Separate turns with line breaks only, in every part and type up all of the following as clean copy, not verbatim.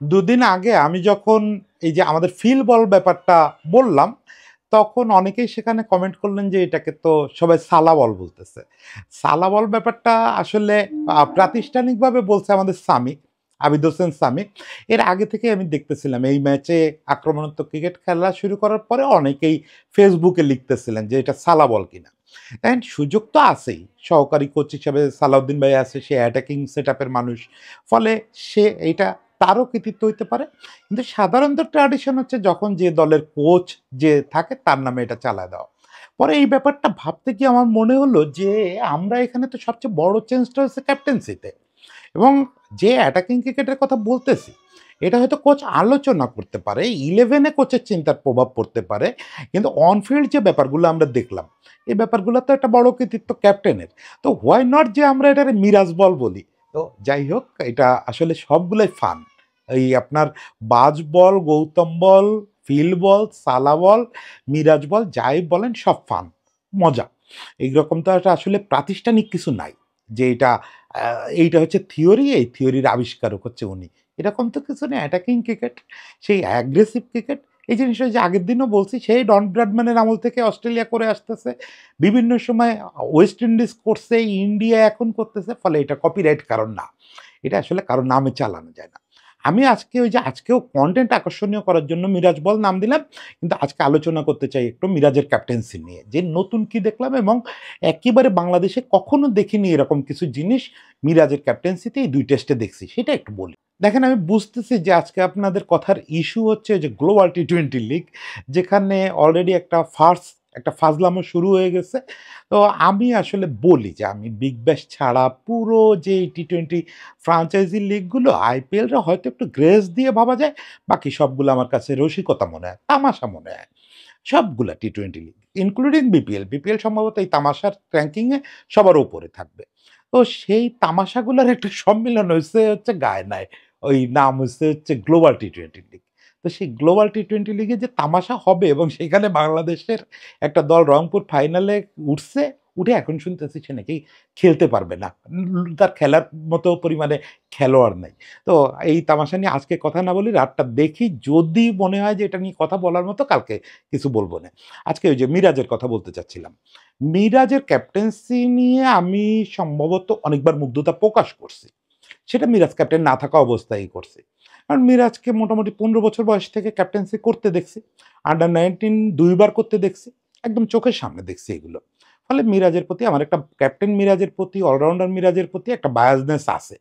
দুদিন আগে আমি যখন এই যে আমাদের ফিল বল ব্যাপারটা বললাম, তখন অনেকেই সেখানে কমেন্ট করলেন যে এটাকে তো সবাই সালা বল বলতেছে। সালা বল ব্যাপারটা আসলে প্রাতিষ্ঠানিকভাবে বলছে আমাদের সামি, আবিদ হোসেন সামি। এর আগে থেকে আমি দেখতেছিলাম এই ম্যাচে আক্রমণাত্মক ক্রিকেট খেলা শুরু করার পরে অনেকেই ফেসবুকে লিখতেছিলেন যে এটা সালা বল কিনা। অ্যান্ড সুযোগ তো আছেই। সহকারী কোচ হিসাবে সালাউদ্দিন ভাই আছে, সে অ্যাটাকিং সেটআপের মানুষ। ফলে সে এইটা তারও কৃতিত্ব হইতে পারে। কিন্তু সাধারণত ট্র্যাডিশন হচ্ছে যখন যে দলের কোচ যে থাকে তার নামে এটা চালায় দেওয়া। পরে এই ব্যাপারটা ভাবতে গিয়ে আমার মনে হলো যে আমরা এখানে তো সবচেয়ে বড় চেঞ্জটা হচ্ছে ক্যাপ্টেন্সিতে। এবং যে অ্যাটাকিং ক্রিকেটের কথা বলতেছি, এটা হয়তো কোচ আলোচনা করতে পারে, 11-এ কোচের চিন্তার প্রভাব পড়তে পারে। কিন্তু অনফিল্ড যে ব্যাপারগুলো আমরা দেখলাম, এই ব্যাপারগুলো তো একটা বড় কৃতিত্ব ক্যাপ্টেনের। তো হোয়াই নট যে আমরা এটারে মিরাজ বল বলি। তো যাই হোক, এটা আসলে সবগুলাই ফান। এই আপনার বাজ বল, গৌতম বল, ফিল বল, সালা বল, মিরাজ বল, যাই বলেন সব ফান, মজা। এইরকম তো একটা আসলে প্রাতিষ্ঠানিক কিছু নাই যে এটা এইটা হচ্ছে থিওরি, এই থিওরির আবিষ্কারক হচ্ছে উনি। এরকম তো কিছু নেই। অ্যাটাকিং ক্রিকেট, সেই অ্যাগ্রেসিভ ক্রিকেট, এই জিনিসটা যে আগের দিনও বলছি, সেই ডন ব্র্যাডম্যানের আমল থেকে অস্ট্রেলিয়া করে আসতেছে। বিভিন্ন সময় ওয়েস্ট ইন্ডিজ করছে, ইন্ডিয়া এখন করতেছে। ফলে এটা কপিরাইট কারণ না। এটা আসলে কারো নামে চালানো যায় না। আমি আজকে ওই যে আজকেও কনটেন্ট আকর্ষণীয় করার জন্য মিরাজ বল নাম দিলাম। কিন্তু আজকে আলোচনা করতে চাই একটু মিরাজের ক্যাপ্টেন্সি নিয়ে। যে নতুন কি দেখলাম এবং একেবারে বাংলাদেশে কখনো দেখিনি এরকম কিছু জিনিস মিরাজের ক্যাপ্টেন্সিতে এই ২ টেস্টে দেখছি। সেটা একটু বলি। দেখেন, আমি বুঝতেছি যে আজকে আপনাদের কথার ইস্যু হচ্ছে যে গ্লোবাল টি-20 লিগ, যেখানে অলরেডি একটা ফাজলামো শুরু হয়ে গেছে। তো আমি আসলে বলি যে আমি বিগ ব্যাশ ছাড়া পুরো যে টি-20 ফ্র্যাঞ্চাইজি লিগগুলো, আইপিএলরা হয়তো একটু গ্রেস দিয়ে ভাবা যায়। বাকি সবগুলো আমার কাছে রসিকতা মনে হয়, তামাশা মনে হয়। সবগুলা টি-20 লিগ, ইনক্লুডিং বিপিএল। বিপিএল সম্ভবত এই তামাশার র‍্যাঙ্কিংয়ে সবার উপরে থাকবে। তো সেই তামাশাগুলার একটা সম্মিলন হচ্ছে গায়নায়। ওই নাম হচ্ছে গ্লোবাল টি-20 লিগ। তো সেই গ্লোবাল টি-20 লিগে যে তামাশা হবে এবং সেখানে বাংলাদেশের একটা দল রংপুর ফাইনালে উঠছে, উঠে এখন শুনতেছি সে নাকি খেলতে পারবে না। তার খেলার মতো পরিমাণে খেলোয়াড় নাই। তো এই তামাশা নিয়ে আজকে কথা না বলি, রাতটা দেখি। যদি মনে হয় যে এটা নিয়ে কথা বলার মতো, কালকে কিছু বলব না। আজকে ওই যে মিরাজের কথা বলতে চাচ্ছিলাম। মিরাজের ক্যাপ্টেন্সি নিয়ে আমি সম্ভবত অনেকবার মুগ্ধতা প্রকাশ করছি। সেটা মিরাজ ক্যাপ্টেন না থাকা অবস্থায়ই করছি। কারণ মিরাজকে মোটামুটি ১৫ বছর বয়স থেকে ক্যাপ্টেন্সি করতে দেখছি। আন্ডার-19 ২ বার করতে দেখছি। একদম চোখের সামনে দেখছি এগুলো। ফলে মিরাজের প্রতি আমার একটা ক্যাপ্টেন মিরাজের প্রতি, অলরাউন্ডার মিরাজের প্রতি একটা বায়াসনেস আছে।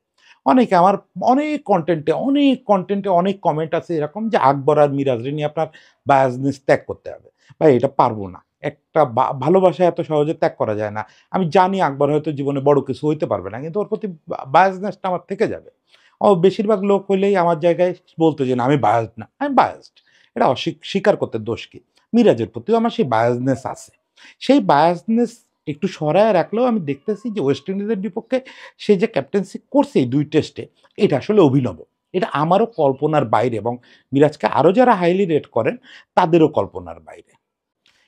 অনেকে আমার অনেক কনটেন্টে অনেক কমেন্ট আছে এরকম যে আকবর আর মিরাজরে নিয়ে আপনার বায়াসনেস ত্যাগ করতে হবে। ভাই এটা পারব না। একটা ভালোবাসা এত সহজে ত্যাগ করা যায় না। আমি জানি আকবর হয়তো জীবনে বড় কিছু হইতে পারবে না। কিন্তু ওর প্রতি বায়াসনেসটা আমার থেকে যাবে। বেশিরভাগ লোক হইলেই আমার জায়গায় বলতো যে, "না আমি বায়াসড না।" আমি বায়াসড। এটা স্বীকার করতে দোষ কি? মিরাজের প্রতিও আমার সেই বায়াসনেস আছে। সেই বায়াসনেস একটু সরায় রাখলেও আমি দেখতেছি যে ওয়েস্ট ইন্ডিজের বিপক্ষে সে যে ক্যাপ্টেন্সি করছে এই ২ টেস্টে, এটা আসলে অভিনব। এটা আমারও কল্পনার বাইরে এবং মিরাজকে আরো যারা হাইলি রেট করেন তাদেরও কল্পনার বাইরে।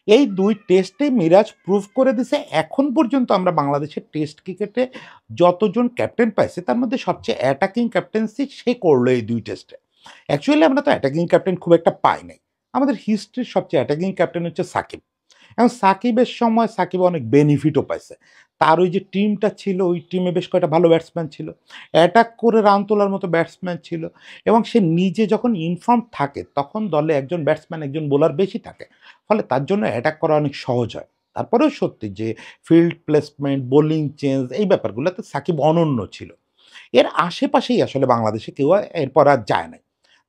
এই ২ টেস্টে মিরাজ প্রুভ করে দিছে এখন পর্যন্ত আমরা বাংলাদেশের টেস্ট ক্রিকেটে যতজন ক্যাপ্টেন পাইছি তার মধ্যে সবচেয়ে অ্যাটাকিং ক্যাপ্টেন্সি সে করলো এই ২ টেস্টে। অ্যাকচুয়ালি আমরা তো অ্যাটাকিং ক্যাপ্টেন খুব একটা পাই নাই। আমাদের হিস্ট্রির সবচেয়ে অ্যাটাকিং ক্যাপ্টেন হচ্ছে সাকিব। এখন সাকিবের সময় সাকিব অনেক বেনিফিটও পাইছে। তার ওই যে টিমটা ছিল, ওই টিমে বেশ কয়েকটা ভালো ব্যাটসম্যান ছিল। অ্যাটাক করে রান তোলার মতো ব্যাটসম্যান ছিল এবং সে নিজে যখন ইনফর্ম থাকে তখন দলে একজন ব্যাটসম্যান, একজন বোলার বেশি থাকে। ফলে তার জন্য অ্যাটাক করা অনেক সহজ হয়। তারপরেও সত্যি যে ফিল্ড প্লেসমেন্ট, বোলিং চেঞ্জ, এই ব্যাপারগুলোতে সাকিব অনন্য ছিল। এর আশেপাশেই আসলে বাংলাদেশে কেউ এরপর আর যায় নাই।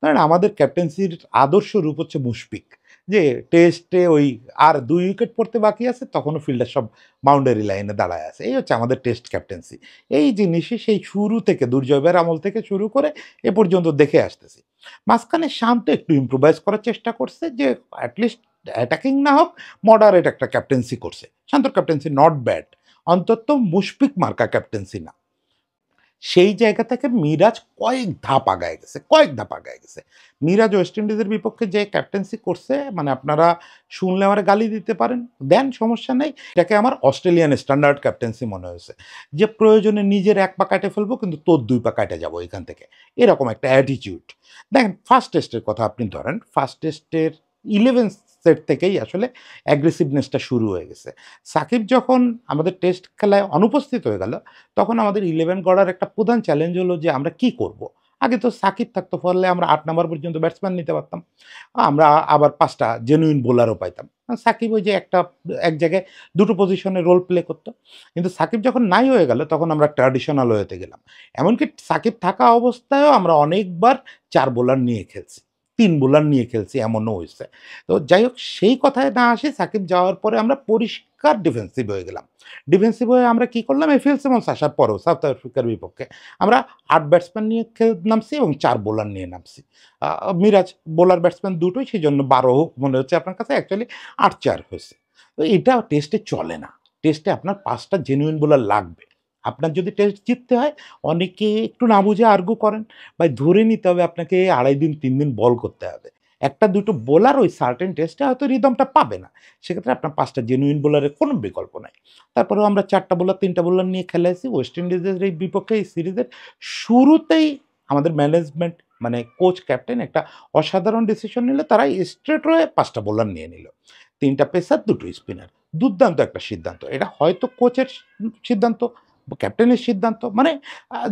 ধরেন আমাদের ক্যাপ্টেন্সির আদর্শ রূপ হচ্ছে মুশফিক। যে টেস্টে ওই আর ২ উইকেট পড়তে বাকি আছে, তখনও ফিল্ডার সব বাউন্ডারি লাইনে দাঁড়ায় আছে। এই হচ্ছে আমাদের টেস্ট ক্যাপ্টেন্সি। এই জিনিসই সেই শুরু থেকে দুর্জয় ভাইয়ের আমল থেকে শুরু করে এ পর্যন্ত দেখে আসতেছি। মাঝখানে শান্ত একটু ইম্প্রোভাইজ করার চেষ্টা করছে যে এটলিস্ট অ্যাটাকিং না হোক, মডারেট একটা ক্যাপ্টেন্সি করছে। শান্তর ক্যাপ্টেন্সি নট ব্যাড। অন্তত মুশফিক মার্কা ক্যাপ্টেন্সি না। সেই জায়গা থেকে মিরাজ কয়েক ধাপ আগায় গেছে, কয়েক ধাপ আগায় গেছে। মিরাজ ওয়েস্ট ইন্ডিজের বিপক্ষে যে ক্যাপ্টেন্সি করছে, মানে আপনারা শুনলে আমারে গালি দিতে পারেন, দেন সমস্যা নেই। এটাকে আমার অস্ট্রেলিয়ান স্ট্যান্ডার্ড ক্যাপ্টেন্সি মনে হয়েছে। যে প্রয়োজনে নিজের ১ পা কাটে ফেলবো কিন্তু তোর ২ পা কাটে যাবো এখান থেকে। এরকম একটা অ্যাটিটিউড। দেখেন ফার্স্ট টেস্টের কথা আপনি ধরেন, ফার্স্ট টেস্টের 11 সেট থেকেই আসলে অ্যাগ্রেসিভনেসটা শুরু হয়ে গেছে। সাকিব যখন আমাদের টেস্ট খেলায় অনুপস্থিত হয়ে গেল, তখন আমাদের 11 গড়ার একটা প্রধান চ্যালেঞ্জ হলো যে আমরা কি করব? আগে তো সাকিব থাকতো, ফলে আমরা ৮ নাম্বার পর্যন্ত ব্যাটসম্যান নিতে পারতাম। আমরা আবার ৫ টা জেনুইন বোলারও পাইতাম। সাকিব ওই যে এক জায়গায় ২ টো পজিশনে রোল প্লে করত। কিন্তু সাকিব যখন নাই হয়ে গেল, তখন আমরা ট্র্যাডিশনাল ওয়েতে গেলাম। এমনকি সাকিব থাকা অবস্থায়ও আমরা অনেকবার ৪ বোলার নিয়ে খেলছি। ৩ বোলার নিয়ে খেলছি, এমনও হইছে। তো যাই হোক, সেই কথায় না আসি, সাকিব যাওয়ার পরে আমরা পরিষ্কার ডিফেন্সিভ হয়ে গেলাম। ডিফেন্সিভ হয়ে আমরা কি করলাম, এই ফিল সিমন্স আসার পরেও সাউথ আফ্রিকার বিপক্ষে আমরা ৮ ব্যাটসম্যান নিয়ে নামছি এবং ৪ বোলার নিয়ে নামছি। মিরাজ বোলার ব্যাটসম্যান দুটোই, সেজন্য ১২ মনে হচ্ছে আপনার কাছে, অ্যাকচুয়ালি ৮-৪ হয়েছে। তো এটা টেস্টে চলে না। টেস্টে আপনার ৫ টা জেনুইন বোলার লাগবে। আপনার যদি টেস্ট জিততে হয়, অনেকে একটু না বুঝে আর্গু করেন, ভাই ধরে নিতে হবে আপনাকে ২.৫ দিন ৩ দিন বল করতে হবে। ১টা-২টো বোলার ওই সার্টেন টেস্টে হয়তো রিদমটা পাবে না। সেক্ষেত্রে আপনার ৫ টা জেনুইন বোলারের কোনো বিকল্প নাই। তারপরেও আমরা ৪ টা বোলার ৩ টা বোলার নিয়ে খেলাইছি। ওয়েস্ট ইন্ডিজের এই বিপক্ষে এই সিরিজের শুরুতেই আমাদের ম্যানেজমেন্ট, মানে কোচ, ক্যাপ্টেন একটা অসাধারণ ডিসিশন নিল। তারা স্ট্রেট হয়ে ৫ টা বোলার নিয়ে নিল। ৩ টা পেসার, ২ টো স্পিনার। দুর্দান্ত একটা সিদ্ধান্ত। এটা হয়তো কোচের সিদ্ধান্ত, ক্যাপ্টেনের সিদ্ধান্ত, মানে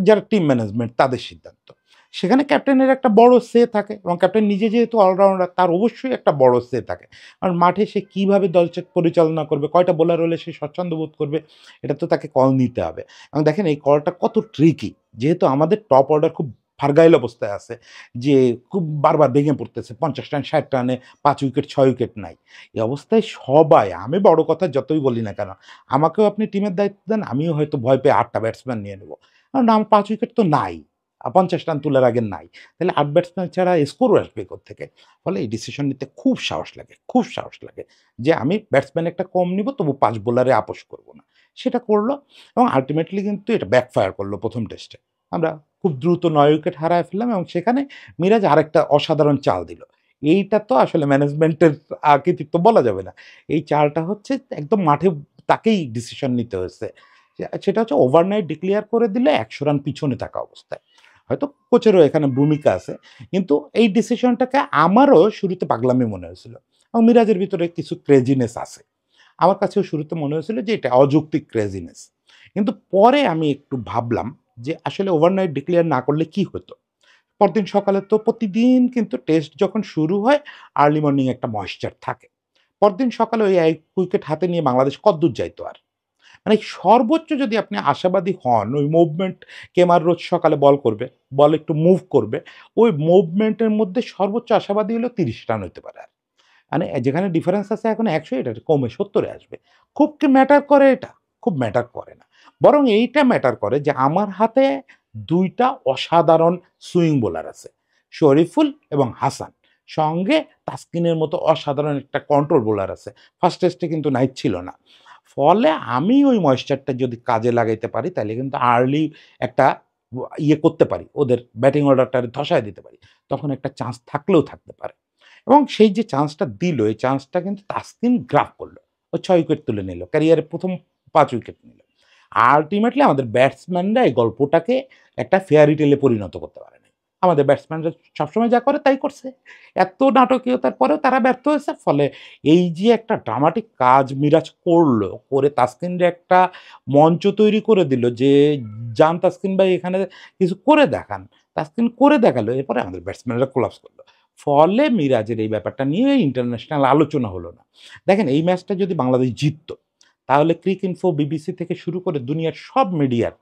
যারা টিম ম্যানেজমেন্ট তাদের সিদ্ধান্ত। সেখানে ক্যাপ্টেনের একটা বড় সে থাকে এবং ক্যাপ্টেন নিজে যেহেতু অলরাউন্ডার, তার অবশ্যই একটা বড় সে থাকে। কারণ মাঠে সে কীভাবে দল পরিচালনা করবে, কয়টা বোলার হলে সে স্বচ্ছন্দ বোধ করবে, এটা তো তাকে কল নিতে হবে। এবং দেখেন এই কলটা কত ট্রিকি। যেহেতু আমাদের টপ অর্ডার খুব ফারগাইল অবস্থায় আছে, যে খুব বারবার ভেঙে পড়তেছে, ৫০ রান ৬০ রানে ৫ উইকেট ৬ উইকেট নাই। এই অবস্থায় সবাই, আমি বড় কথা যতই বলি না কেন, আমাকেও আপনি টিমের দায়িত্ব দেন, আমিও হয়তো ভয় পেয়ে ৮ টা ব্যাটসম্যান নিয়ে নেব। কারণ আমার ৫ উইকেট তো নাই। ৫০ রান তোলার আগে নাই। তাহলে ৮ ব্যাটসম্যান ছাড়া স্কোরও আসবে কোত্থেকে? ফলে এই ডিসিশন নিতে খুব সাহস লাগে, খুব সাহস লাগে। যে আমি ব্যাটসম্যান একটা কম নিব, তবু ৫ বোলারে আপোস করব না। সেটা করল এবং আল্টিমেটলি কিন্তু এটা ব্যাকফায়ার করল ১ম টেস্টে। আমরা খুব দ্রুত ৯ উইকেট হারায় ফেললাম এবং সেখানে মিরাজ আরেকটা অসাধারণ চাল দিল। এইটা তো আসলে ম্যানেজমেন্টের কৃতিত্ব বলা যাবে না। এই চালটা হচ্ছে একদম মাঠে তাকেই ডিসিশন নিতে হয়েছে। সেটা হচ্ছে ওভারনাইট ডিক্লেয়ার করে দিলে ১০০ রান পিছনে থাকা অবস্থায়। হয়তো কোচেরও এখানে ভূমিকা আছে। কিন্তু এই ডিসিশনটাকে আমারও শুরুতে পাগলামি মনে হয়েছিল। এবং মিরাজের ভিতরে কিছু ক্রেজিনেস আছে। আমার কাছেও শুরুতে মনে হয়েছিল যে এটা অযৌক্তিক ক্রেজিনেস। কিন্তু পরে আমি একটু ভাবলাম যে আসলে ওভারনাইট ডিক্লেয়ার না করলে কি হতো? পরদিন সকালে তো প্রতিদিন কিন্তু টেস্ট যখন শুরু হয়, আর্লি মর্নিং একটা ময়েশ্চার থাকে। পরদিন সকালে ওই ১ উইকেট হাতে নিয়ে বাংলাদেশ কতদূর যাইতো আর? মানে সর্বোচ্চ যদি আপনি আশাবাদী হন, ওই মুভমেন্ট, কেমার রোজ সকালে বল করবে, বল একটু মুভ করবে। ওই মুভমেন্টের মধ্যে সর্বোচ্চ আশাবাদী হলো ৩০ রান হইতে পারে আর। মানে যেখানে ডিফারেন্স আছে এখন ১০০, এটা কমে ৭০ এ আসবে। খুব কি ম্যাটার করে এটা? খুব ম্যাটার করে না। বরং এইটা ম্যাটার করে যে আমার হাতে ২ টা অসাধারণ সুইং বোলার আছে। শরীফুল এবং হাসান। সঙ্গে তাসকিনের মতো অসাধারণ একটা কন্ট্রোল বোলার আছে। ফার্স্ট টেস্টে কিন্তু নাইট ছিল না। ফলে আমি ওই ময়েশ্চারটা যদি কাজে লাগাইতে পারি, তাইলে কিন্তু আর্লি একটা ইয়ে করতে পারি। ওদের ব্যাটিং অর্ডারটা ধসায় দিতে পারি। তখন একটা চান্স থাকলেও থাকতে পারে। এবং সেই যে চান্সটা দিল, এই চান্সটা কিন্তু তাসকিন গ্রাব করল। ও ৬ উইকেট তুলে নিল। ক্যারিয়ারে ১ম ৫ উইকেট নিল। আল্টিমেটলি আমাদের ব্যাটসম্যানরা এই গল্পটাকে একটা ফেয়ারি টেল এ পরিণত করতে পারে নাই। আমাদের ব্যাটসম্যানরা সবসময় যা করে তাই করছে। এত নাটকীয়তার পরেও তারা ব্যর্থ হয়েছে। ফলে এই যে একটা ড্রামাটিক কাজ মিরাজ করল, করে তাসকিনরে একটা মঞ্চ তৈরি করে দিল যে, "যান তাসকিন ভাই, এখানে কিছু করে দেখান।" তাসকিন করে দেখালো। এরপরে আমাদের ব্যাটসম্যানরা কোলাপস করল। ফলে মিরাজের এই ব্যাপারটা নিয়ে ইন্টারন্যাশনাল আলোচনা হলো না। দেখেন এই ম্যাচটা যদি বাংলাদেশ জিতত, তাহলে ক্রিকইনফো, বিবিসি থেকে শুরু করে দুনিয়ার সব মিডিয়ার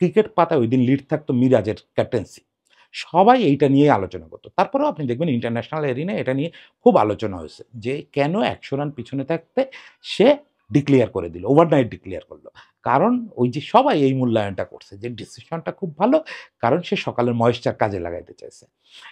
ক্রিকেট পাতায় ঐদিন লিড থাকতো মিরাজের ক্যাপ্টেন্সি। সবাই এইটা নিয়ে আলোচনা করত। তারপরেও আপনি দেখবেন ইন্টারন্যাশনাল এরিনায় এটা নিয়ে খুব আলোচনা হয়েছে যে কেন ১০০ রান পিছনে থাকতে সে ডিক্লেয়ার করে দিল, ওভারনাইট ডিক্লেয়ার করল। কারণ ওই যে সবাই এই মূল্যায়নটা করছে যে ডিসিশনটা খুব ভালো, কারণ সে সকালের ময়েশ্চার কাজে লাগাইতে চাইছে।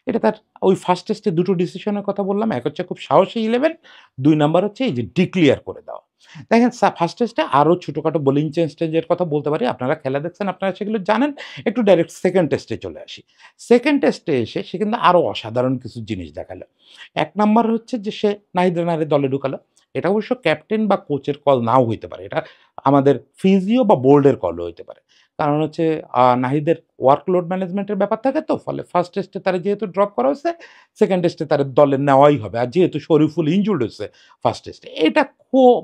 এটা তার ওই ফার্স্ট টেস্টে ২ টো ডিসিশনের কথা বললাম। এক হচ্ছে খুব সাহসী 11, ২ নাম্বার হচ্ছে এই যে ডিক্লেয়ার করে দেওয়া। দেখেন ফার্স্ট টেস্টে আরও ছোটোখাটো বোলিং চেঞ্জের কথা বলতে পারি। আপনারা খেলা দেখছেন, আপনারা সেগুলো জানেন। একটু ডাইরেক্ট সেকেন্ড টেস্টে চলে আসি। সেকেন্ড টেস্টে এসে সে কিন্তু আরও অসাধারণ কিছু জিনিস দেখালো। ১ নাম্বার হচ্ছে যে সে নাহিদ রানারে দলে ঢুকালো। এটা অবশ্য ক্যাপ্টেন বা কোচের কল নাও হইতে পারে। এটা আমাদের ফিজিও বা বোর্ডের কলও হইতে পারে। কারণ হচ্ছে নাহিদের ওয়ার্কলোড ম্যানেজমেন্টের ব্যাপার থাকে তো। ফলে ফার্স্ট টেস্টে তারে যেহেতু ড্রপ করা হইছে, সেকেন্ড টেস্টে তারে দলে নেওয়াই হবে। আর যেহেতু শরীফুল ইনজুরড হইছে ফার্স্ট টেস্টে, এটা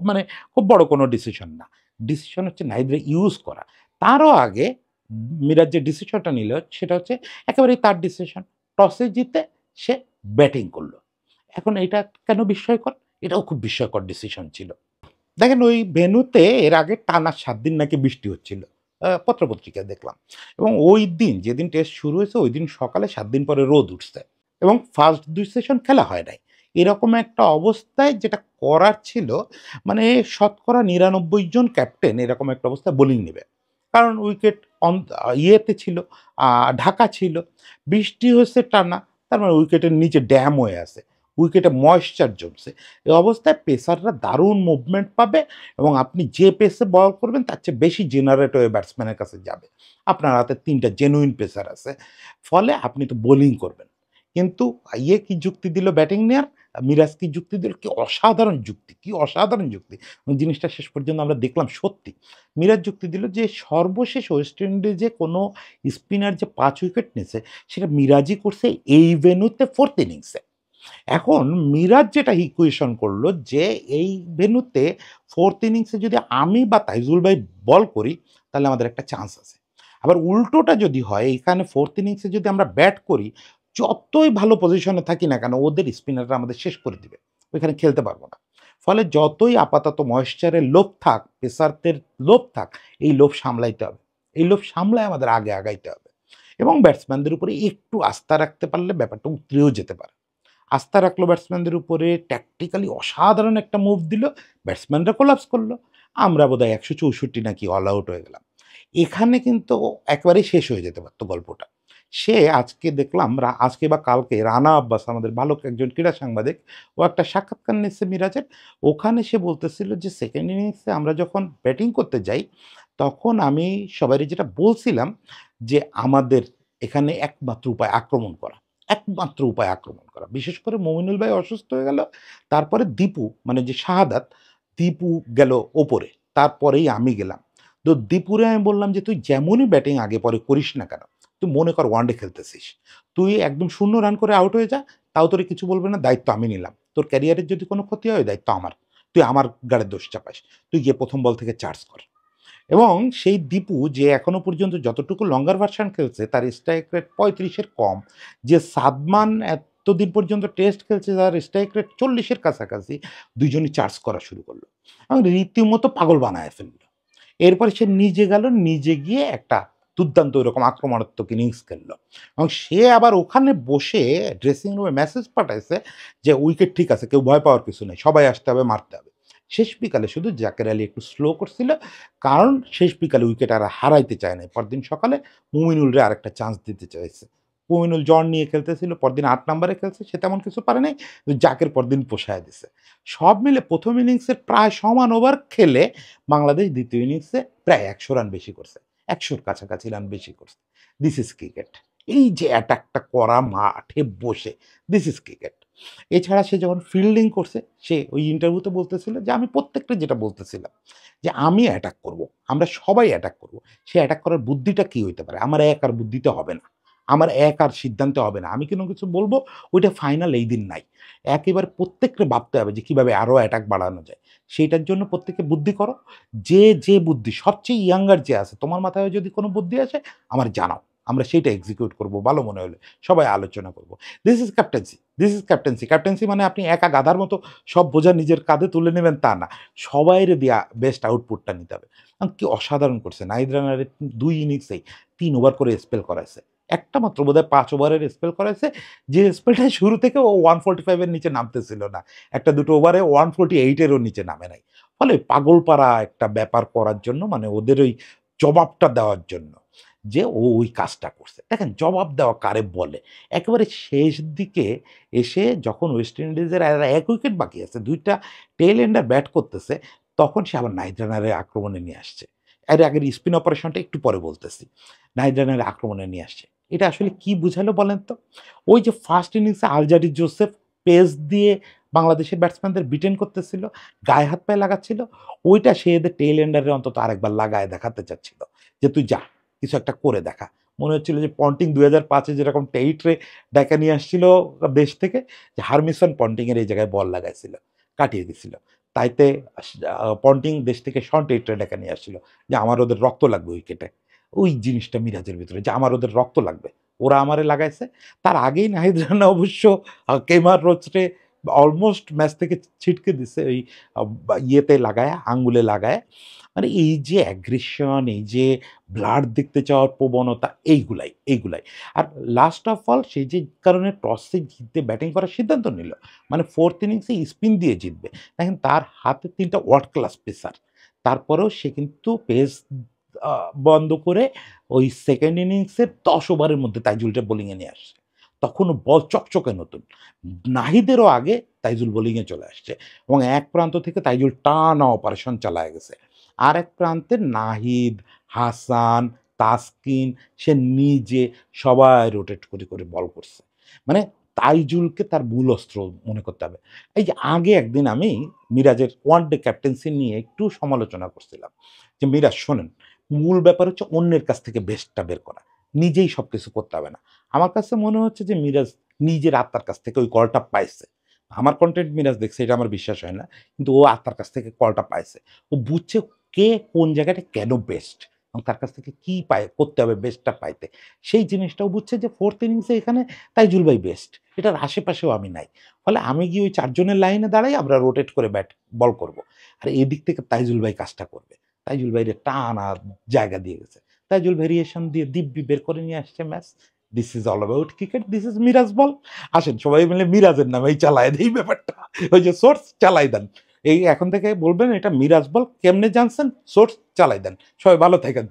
মানে খুব বড় কোনো ডিসিশন না। ডিসিশন হচ্ছে নাহিদরে ইউজ করা। তারও আগে মিরাজ যে ডিসিশনটা নিল সেটা হচ্ছে একেবারেই তার ডিসিশন। টসে জিতে সে ব্যাটিং করল। এখন এটা কেন বিস্ময়কর? এটাও খুব বিস্ময়কর ডিসিশন ছিল। দেখেন ওই ভেন্যুতে এর আগে টানা ৭ দিন নাকি বৃষ্টি হচ্ছিল। পত্রপত্রিকায় দেখলাম। এবং ওই দিন যেদিন টেস্ট শুরু হয়েছে ওইদিন সকালে ৭ দিন পরে রোদ উঠছে। এবং ফার্স্ট ২ সেশন খেলা হয় নাই। এরকম একটা অবস্থায় যেটা করার ছিল, মানে শতকরা ৯৯ জন ক্যাপ্টেন এরকম একটা অবস্থায় বোলিং নেবে। কারণ উইকেট ইয়েতে ছিল, ঢাকা ছিল। বৃষ্টি হয়েছে টানা, তার মানে উইকেটের নিচে ড্যাম হয়ে আছে। উইকেটে ময়েশ্চার জমছে। এই অবস্থায় পেসাররা দারুণ মুভমেন্ট পাবে এবং আপনি যে পেসে বল করবেন তার চেয়ে বেশি জেনারেট হয়ে ব্যাটসম্যানের কাছে যাবে। আপনার হাতে ৩ টা জেনুইন পেসার আছে। ফলে আপনি তো বোলিং করবেন। কিন্তু ইয়ে কি যুক্তি দিল ব্যাটিং নেয়ার? মিরাজ কি যুক্তি দিল? কি অসাধারণ যুক্তি! কি অসাধারণ যুক্তি! এবং জিনিসটা শেষ পর্যন্ত আমরা দেখলাম সত্যি। মিরাজ যুক্তি দিল যে সর্বশেষ ওয়েস্ট ইন্ডিজে কোনো স্পিনার যে ৫ উইকেট নিছে সেটা মিরাজই করছে এই ভেন্যুতে 4th ইনিংসে। এখন মিরাজ যেটা ইকুয়েশন করলো যে এই ভেন্যুতে 4th ইনিংসে যদি আমি বা তাইজুল ভাই বল করি তাহলে আমাদের একটা চান্স আছে। আবার উল্টোটা যদি হয়, এখানে 4th ইনিংসে যদি আমরা ব্যাট করি, যতই ভালো পজিশনে থাকি না কেন ওদের স্পিনাররা আমাদের শেষ করে দিবে। ওইখানে খেলতে পারবো না। ফলে যতই আপাতত ময়েশ্চারের লোভ থাক, পেসারদের লোভ থাক, এই লোভ সামলাইতে হবে। এই লোভ সামলায় আমাদের আগে আগাইতে হবে। এবং ব্যাটসম্যানদের উপরে একটু আস্থা রাখতে পারলে ব্যাপারটা উতরেও যেতে পারে। আস্থা রাখলো ব্যাটসম্যানদের উপরে, ট্যাকটিক্যালি অসাধারণ একটা মুভ দিল, ব্যাটসম্যানরা কোলাপস করলো। আমরা বোধহয় ১৬৪ নাকি অল আউট হয়ে গেলাম। এখানে কিন্তু একেবারেই শেষ হয়ে যেতে পারত গল্পটা। সে আজকে দেখলাম আজকে বা কালকে রানা আব্বাস আমাদের ভালো একজন ক্রীড়া সাংবাদিক, ও একটা সাক্ষাৎকার নিচ্ছে মিরাজের। ওখানে সে বলতেছিল যে সেকেন্ড ইনিংসে আমরা যখন ব্যাটিং করতে যাই, তখন আমি সবাইরে যেটা বলছিলাম যে আমাদের এখানে একমাত্র উপায় আক্রমণ করা। একমাত্র উপায় আক্রমণ করা। বিশেষ করে মমিনুল ভাই অসুস্থ হয়ে গেল। তারপরে দীপু মানে যে শাহাদাত, দীপু গেল ওপরে। তারপরেই আমি গেলাম। তো দীপুরে আমি বললাম যে, "তুই যেমনই ব্যাটিং আগে পরে করিস না কেন, তুই মনে কর ওয়ানডে খেলতেছিস। তুই একদম ০ রান করে আউট হয়ে যা, তাও তোরে কিছু বলবে না, দায়িত্ব আমি নিলাম। তোর ক্যারিয়ারের যদি কোনো ক্ষতি হয়, দায়িত্ব আমার। তুই আমার ঘাড়ে দোষ চাপাস। তুই গিয়ে ১ম বল থেকে চার্জ কর।" এবং সেই দীপু যে এখনো পর্যন্ত যতটুকু লঙ্গার ভার্সন খেলছে তার স্ট্রাইক রেট ৩৫ এর কম। যে সাদমান এতদিন পর্যন্ত টেস্ট খেলছে তার স্ট্রাইক রেট ৪০ এর কাছাকাছি, দুইজনই চার্জ করা শুরু করলো। এবং রীতিমতো পাগল বানায় ফেলল। এরপরে সে নিজে গেল, নিজে গিয়ে একটা দুর্দান্ত ওইরকম আক্রমণাত্মক ইনিংস খেলল। এবং সে আবার ওখানে বসে ড্রেসিং রুমে মেসেজ পাঠাইছে যে উইকেট ঠিক আছে, কেউ ভয় পাওয়ার কিছু নেই। সবাই আসতে হবে, মারতে হবে। শেষ বিকালে শুধু জাকের আলী একটু স্লো করছিল। কারণ শেষ বিকালে উইকেট আর হারাইতে চায় নাই। পরদিন সকালে মুমিনুলরে আরেকটা চান্স দিতে চাইছে। মুমিনুল জন নিয়ে খেলতেছিল, পরদিন ৮ নাম্বারে খেলছে, সে তেমন কিছু পারে নাই। জাকের পরদিন পোষায় দিছে। সব মিলে ১ম ইনিংসের প্রায় সমান ওভার খেলে বাংলাদেশ ২য় ইনিংসে প্রায় ১০০ রান বেশি করছে। ১০০ র কাছাকাছি রান বেশি করছে। This is cricket. এই যে অ্যাটাকটা করা মাঠে বসে, দিস ইজ ক্রিকেট। এছাড়া সে যখন ফিল্ডিং করছে, সে ওই ইন্টারভিউতে বলতেছিল যে, "আমি প্রত্যেকটা যেটা বলতেছিলাম যে, আমি অ্যাটাক করব। আমরা সবাই অ্যাটাক করব। সে অ্যাটাক করার বুদ্ধিটা কি হইতে পারে? আমার একার বুদ্ধিতে হবে না। আমার একার সিদ্ধান্তে হবে না। আমি কোনো কিছু বলব, ওইটা ফাইনাল এই দিন নাই। একেবারে প্রত্যেককে ভাবতে হবে যে কিভাবে আরো অ্যাটাক বাড়ানো যায়। সেইটার জন্য প্রত্যেকে বুদ্ধি করো। যে বুদ্ধি সবচেয়ে ইয়াঙ্গার যে আছে, তোমার মাথায় যদি কোনো বুদ্ধি আসে, আমার জানাও। আমরা সেইটা এক্সিকিউট করব ভালো মনে হলে। সবাই আলোচনা করব। This is captaincy. This is captaincy. Captaincy মানে আপনি একা গাধার মতো সব বোঝা নিজের কাঁধে তুলে নেবেন তা না। সবাইরে দিয়া বেস্ট আউটপুটটা নিতে হবে।" কি অসাধারণ করছে। নাহিদ রানারে ২ ইনিংসেই ৩ ওভার করে স্পেল করাইছে। একটা মাত্র বোধহয় ৫ ওভারের স্পেল করাইছে। যে স্পেলটা শুরু থেকে ও 145 এর নিচে নামতেছিল না। ১টা-২টো ওভারে 148 এরও নিচে নামে নাই। ফলে পাগলপাড়া একটা ব্যাপার করার জন্য, মানে ওদের ওই জবাবটা দেওয়ার জন্য যে ও ওই কাজটা করছে। দেখেন জবাব দেওয়া কারে বলে? একেবারে শেষ দিকে এসে যখন ওয়েস্ট ইন্ডিজের আর ১ উইকেট বাকি আছে, ২ টা টেইল এন্ডার ব্যাট করতেছে, তখন সে আবার নাহিদ রানারে আক্রমণে নিয়ে আসছে। এর আগের স্পিন অপারেশনটা একটু পরে বলতেছি। নাহিদ রানারে আক্রমণে নিয়ে আসছে। এটা আসলে কি বুঝালো বলেন তো? ওই যে ফার্স্ট ইনিংসে আলজারি জোসেফ পেস দিয়ে বাংলাদেশের ব্যাটসম্যানদের বিটেন করতেছিল, গায়ে হাত পায়ে লাগাচ্ছিল, ওইটা সে এদের টেইল এন্ডারে অন্তত আরেকবার লাগায় দেখাতে চাচ্ছিল যে, "তুই যা, কিছু একটা করে দেখা।" মনে হচ্ছিল যে পন্টিং ২০০৫ এ যেরকম টেইটরে ডেকে নিয়ে আসছিল দেশ থেকে, যে হারমিসন পন্টিং এর এই জায়গায় বল লাগাইছিল, কাটিয়ে দিছিল। তাইতে পন্টিং দেশ থেকে শন টেইটরে ডেকে নিয়ে আসছিল যে, "আমার ওদের রক্ত লাগবে উইকেটে।" ওই জিনিসটা মিরাজের ভিতরে যে, "আমার ওদের রক্ত লাগবে। ওরা আমারে লাগাইছে।" তার আগেই নাহিদ রানা অবশ্য কেমার রোচরে অলমোস্ট ম্যাচ থেকে ছিটকে দিছে ওই ইয়েতে লাগায়া, আঙ্গুলে লাগায়া। মানে এই যে অ্যাগ্রেশন, এই যে ব্লাড দেখতে চাওয়ার প্রবণতা, এইগুলাই। আর লাস্ট অফ অল সে যে কারণে টসে জিতে ব্যাটিং করার সিদ্ধান্ত নিল। মানে 4th ইনিংসে স্পিন দিয়ে জিতবে। দেখেন তার হাতে ৩ টা ওয়ার্ল্ড ক্লাস পেসার। তারপরেও সে কিন্তু পেস আ বন্ধ করে ওই 2nd ইনিংসের ১০ ওভারের মধ্যে তাইজুলকে বোলিংয়ে নিয়ে আসছে। তখনও বল চকচকে নতুন। নাহিদেরও আগে তাইজুল বোলিংয়ে চলে আসছে এবং এক প্রান্ত থেকে তাইজুল টানা অপারেশন চালায়া গেছে। আরেক প্রান্তে নাহিদ, হাসান, তাসকিন সে নিজে সবাই রোটেট করে বল করছে। মানে তাইজুলকে তার মূল অস্ত্র মনে করতে হবে। এই যে আগে একদিন আমি মিরাজের ওয়ানডে ক্যাপ্টেন্সি নিয়ে একটু সমালোচনা করছিলাম। যে, "মিরাজ শোনেন, মূল ব্যাপার হচ্ছে অন্যের কাছ থেকে বেস্টটা বের করা। নিজেই সবকিছু করতে হবে না।" আমার কাছে মনে হচ্ছে যে মিরাজ নিজের আত্মার কাছ থেকে ওই কলটা পাইছে। আমার কনটেন্ট মিরাজ দেখছে এটা আমার বিশ্বাস হয় না। কিন্তু ও আত্মার কাছ থেকে কলটা পাইছে। ও বুঝছে কে কোন জায়গাটা কেন বেস্ট এবং তার কাছ থেকে কি পায় করতে হবে বেস্টটা পাইতে। সেই জিনিসটাও বুঝছে যে 4th ইনিংসে এখানে তাইজুল ভাই বেস্ট। এটার আশেপাশেও আমি নাই। ফলে আমি গিয়ে ওই ৪ জনের লাইনে দাঁড়াই আমরা রোটেট করে বল করব। আর এদিক থেকে তাইজুল ভাই কাজটা করবে। তাইজুল ভাইরে টানা জায়গা দিয়ে গেছে। তাইজুল ভেরিয়েশন দিয়ে দিব্যি বের করে নিয়ে আসছে match. This is all about cricket, this is Miraz ball. আসেন সবাই মিলে মিরাজের নামেই চালায় দেই ব্যাপারটা। ওই যে সোর্স চালাই দেন। এই এখন থেকে বলবেন এটা মিরাজ বল, কেমনে জানছেন? সোর্স চালাই দেন। সবাই ভালো থাকেন।